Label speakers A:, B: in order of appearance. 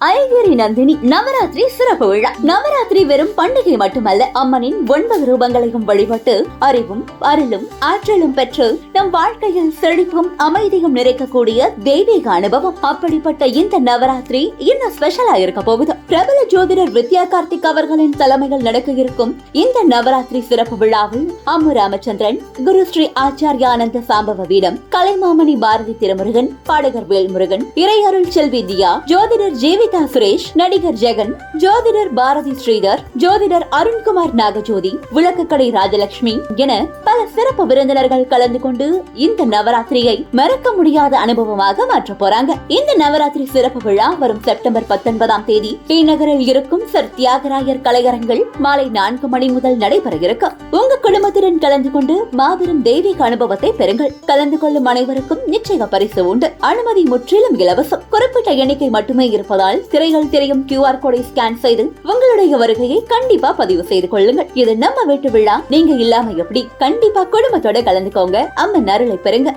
A: ஐகிரி நந்தினி நவராத்திரி சிறப்பு விழா. நவராத்திரி வெறும் பண்டிகை மட்டுமல்ல, அம்மனின் 9 ரூபங்களையும் வழிபட்டு அறிவும் அருளும் ஆற்றலும் பெற்று நம் வாழ்க்கையில் செழிப்பும் அமைதியும் நிறைக்கக்கூடிய தெய்வீக அனுபவம். அப்படிப்பட்ட இந்த நவராத்திரி இன்னும் ஸ்பெஷலா இருக்க போகுது. பிரபல ஜோதிடர் வித்யா கார்த்திக் அவர்களின் தலைமையில் நடக்க இருக்கும் இந்த நவராத்திரி சிறப்பு விழாவில் அம்மு ராமச்சந்திரன், குரு ஸ்ரீ ஆச்சாரியானந்த சாம்பவ வீடம், கலைமாமணி பாரதி திருமுருகன், பாடகர் வேல்முருகன், இறையருள் செல்வி தியா, ஜோதிடர் ஜேவி சுரேஷ், நடிகர் ஜெகன், ஜோதிடர் பாரதி ஸ்ரீதர், ஜோதிடர் அருண்குமார் நாகஜோதி, விளக்குக்கடை ராஜலட்சுமி என பல சிறப்பு விருந்தினர்கள் கலந்து கொண்டு இந்த நவராத்திரியை மறக்க முடியாத அனுபவமாக மாற்ற போறாங்க. இந்த நவராத்திரி சிறப்பு விழா வரும் செப்டம்பர் 19ஆம் தேதி டி நகரில் இருக்கும் சர் தியாகராயர் கலையரங்கில் மாலை 4 மணி முதல் நடைபெற இருக்கும். உங்க குடும்பத்துடன் கலந்து கொண்டு மாபெரும் தெய்வீக அனுபவத்தை பெறுங்கள். கலந்து கொள்ளும் அனைவருக்கும் நிச்சய பரிசு உண்டு. அனுமதி முற்றிலும் இலவசம். குறிப்பிட்ட எண்ணிக்கை மட்டுமே இருப்பதால் திரைகள் தெரியும் QR கோடை ஸ்கேன் செய்து உங்களுடைய வருகையை கண்டிப்பா பதிவு செய்து கொள்ளுங்கள். இது நம்ம வீட்டு விழா, நீங்க இல்லாம எப்படி? கண்டிப்பா குடும்பத்தோட கலந்துக்கோங்க. அம்மன் அருளை பெறுங்க.